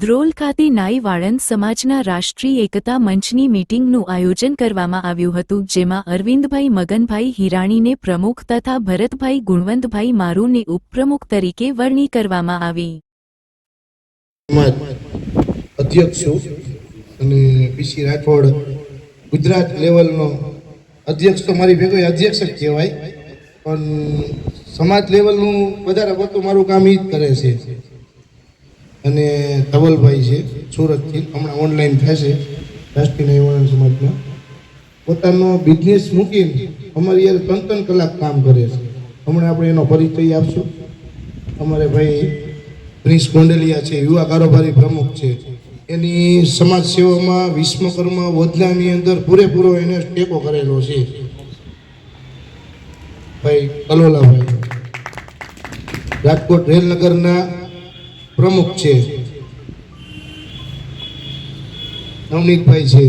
ધ્રોલ ખાતે નાઈ વાળંદ સમાજના રાષ્ટ્રીય એકતા મંચની મીટિંગનું આયોજન કરવામાં આવ્યું હતું, જેમાં અરવિંદભાઈ મગનભાઈ હિરાણીને પ્રમુખ તથા ભરતભાઈ ગુણવંતભાઈ મારુને ઉપપ્રમુખ તરીકે વરણી કરવામાં આવી. અધ્યક્ષ છું અને પીસી રાઠોડ ગુજરાત લેવલનો અધ્યક્ષ તો મારી ભેગો અધ્યક્ષ જ કહેવાય, પણ સમાજ લેવલનું વધારે પડતું મારું કામ એ જ કરે છે. અને ધવલભાઈ છે સુરતથી, હમણાં ઓનલાઈન થશે રાષ્ટ્રીય નવયુવાન સમાજમાં. પોતાનો બિઝનેસ મૂકીને અમારી યાર 3-3 કલાક કામ કરે છે. હમણાં આપણે એનો પરિચય આપશું. અમારે ભાઈ પ્રિન્સ ગોંડલિયા છે, યુવા કારોબારી પ્રમુખ છે. એની સમાજ સેવામાં વિશ્વકર્મા યોજનાની અંદર પૂરેપૂરો એને ટેકો કરેલો છે. ભાઈ કલોલાભાઈ રાજકોટ રેલનગરના પ્રમુખ છે. નવનીતભાઈ છે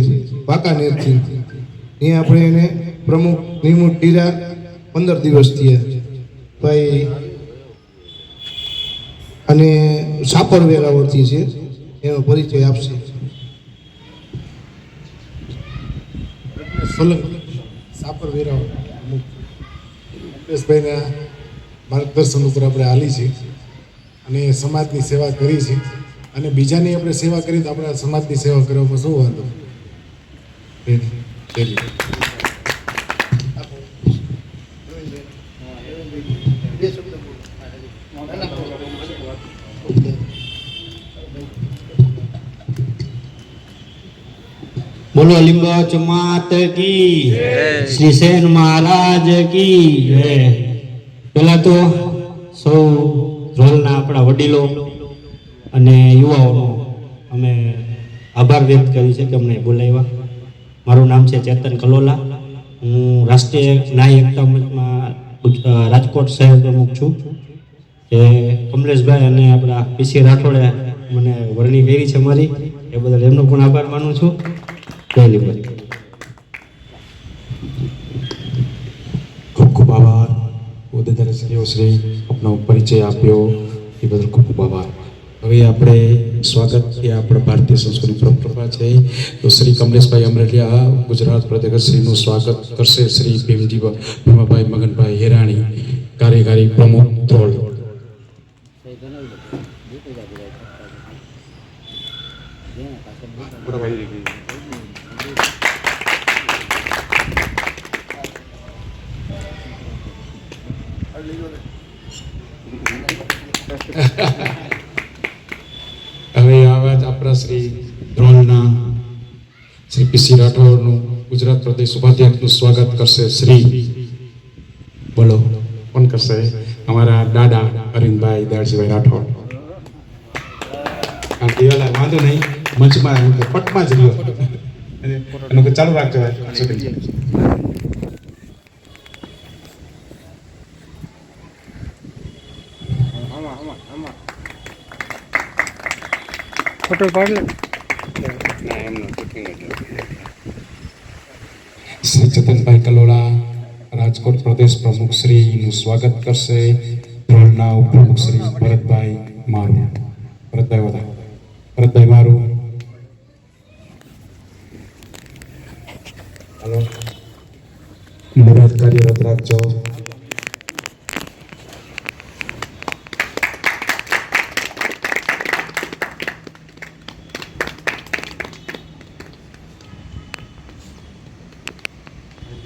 વાંકાનેરથી, અહીંયા આપણે એને પ્રમુખ નિમણૂક કર્યા 15 દિવસ થયા ભાઈ. અને સાપર વેરાવળથી છે, એનો પરિચય આપશે. સાપર વેરાવળ મુકેશભાઈના માર્ગદર્શન ઉપર આપણે હાલી છે અને સમાજની સેવા કરી છે, અને બીજાની આપણે સેવા કરી તો આપણે સમાજની સેવા કરવામાં શું વાંધો. बोलो लिंगोच मात की श्री सेन महाराज की जय. पहला तो सौ ધ્રોલના આપણા વડીલો અને યુવાઓનો અમે આભાર વ્યક્ત કર્યો છે કે અમને બોલાવ્યા. મારું નામ છે ચેતન કલોલા. હું રાષ્ટ્રીય ન્યાય એકતા મંચમાં રાજકોટ શહેર પ્રમુખ છું. કે કમલેશભાઈ અને આપણા પીસી રાઠોડે મને વરણી કરી છે મારી, એ બદલ એમનો પણ આભાર માનું છું. ખૂબ ખૂબ આભાર. હોદ્દેદારશ્રીઓ શ્રી આપનો પરિચય આપ્યો એ બદલ ખૂબ ખૂબ આભાર. હવે આપણે સ્વાગત એ આપણા ભારતીય સંસ્કૃતિ પરંપરા છે, તો શ્રી કમલેશભાઈ અમરેલિયા ગુજરાત પ્રદેશશ્રીનું સ્વાગત કરશે. શ્રી ભીમાભાઈ મગનભાઈ હિરાણી, કાર્યકારી પ્રમુખ ધ્રોલ. હવે આવા જ આપણા શ્રી ધ્રોલના શ્રી પીસી રાઠોડનું ગુજરાત પ્રદેશ ઉપાધ્યક્ષનું સ્વાગત કરશે. શ્રી બોલો કોણ કરશે? અમારા દાદા અરવિંદભાઈ દયાળજીભાઈ રાઠોડ. દિવાલા વાંધો નહીં, મંચમાં પટમાં જ રહ્યો એનું ચાલુ રાખજો. ફોટો પાડ લે. શ્રી ચેતનભાઈ કલોલા રાજકોટ પ્રદેશ પ્રમુખ શ્રીનું સ્વાગત કરશે. ધ્રોલના ઉપપ્રમુખ શ્રી ભરતભાઈ મારુ. ભરતભાઈ મારુ. હાલો, મુરાદ કાર્યરત રાખજો.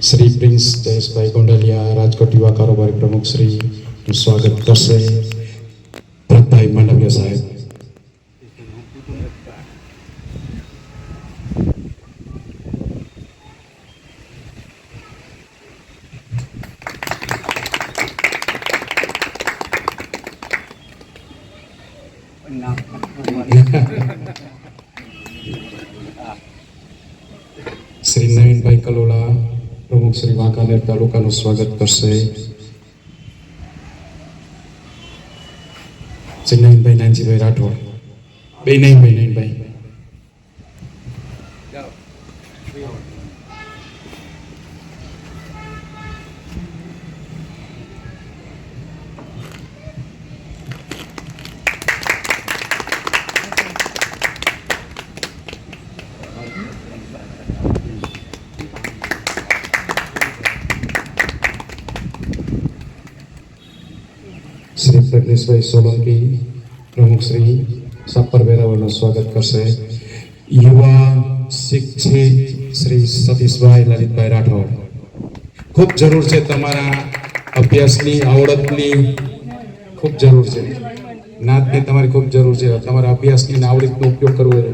શ્રી પ્રિન્સ જયેશભાઈ ગોંડલિયા રાજકોટ યુવા કારોબારી પ્રમુખ શ્રીનું સ્વાગત કરશે. ભરતભાઈ માંડવિયા સાહેબ. શ્રી નવીનભાઈ કલોલા પ્રમુખ શ્રી વાંકાનેર તાલુકાનું સ્વાગત કરશે. શ્રી નવીનભાઈ નાનજીભાઈ રાઠોડ. બે નવીનભાઈ. પ્રજ્ઞેશભાઈ સોલંકી પ્રમુખ શ્રી સાપર વેરાવળનું સ્વાગત કરશે. યુવા શિક્ષિત શ્રી સતીશભાઈ લલિતભાઈ રાઠોડ. ખૂબ જરૂર છે તમારા અભ્યાસની, આવડતની ખૂબ જરૂર છે. નાતની તમારી ખૂબ જરૂર છે. તમારા અભ્યાસની અને આવડતનો ઉપયોગ કરવો છે.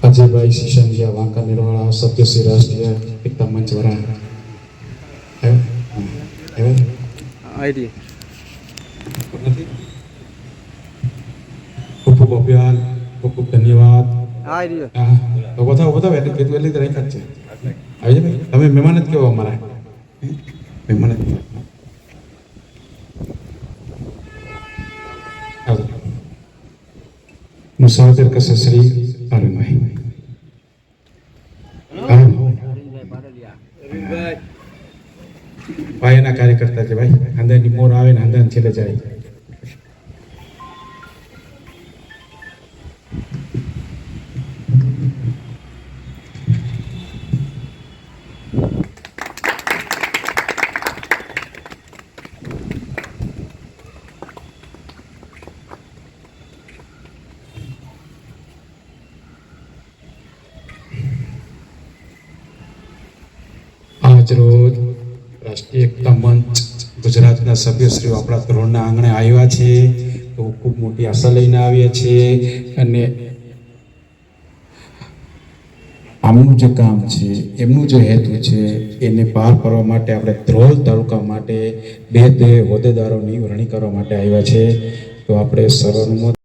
અજયભાઈ શિશંગિયા વાંકાનેરવાળા સત્યશ્રી રાષ્ટ્રીય એકતા મંચ વાળા. ખૂબ ખૂબ અભિયાન, ખૂબ ખૂબ ધન્યવાદ. તો બતાવો એટલે કીધું એટલી તરીકે જ છે. આવી જાય તમે મહેમાન જ કેવો અમારા મહેમાન જ. મુસાફર કરશે શ્રી અરવિંદભાઈ. ભાઈ એના કાર્યકર્તા છે ભાઈ. હંદાની મોર આવે ને હંદાન છેલ્લે જાય. આજ રોજ રાષ્ટ્રીય એકતા મંચ ગુજરાતના સભ્યશ્રીઓ આપણા ધોરણના આંગણે આવ્યા છે. તો ખૂબ મોટી આશા લઈને આવ્યા છે અને આમનું જે કામ છે, એમનું જે હેતુ છે એને પાર કરવા માટે આપણે ધ્રોલ તાલુકા માટે બે હોદ્દેદારોની વરણી કરવા માટે આવ્યા છે. તો આપણે સર્વાનુમત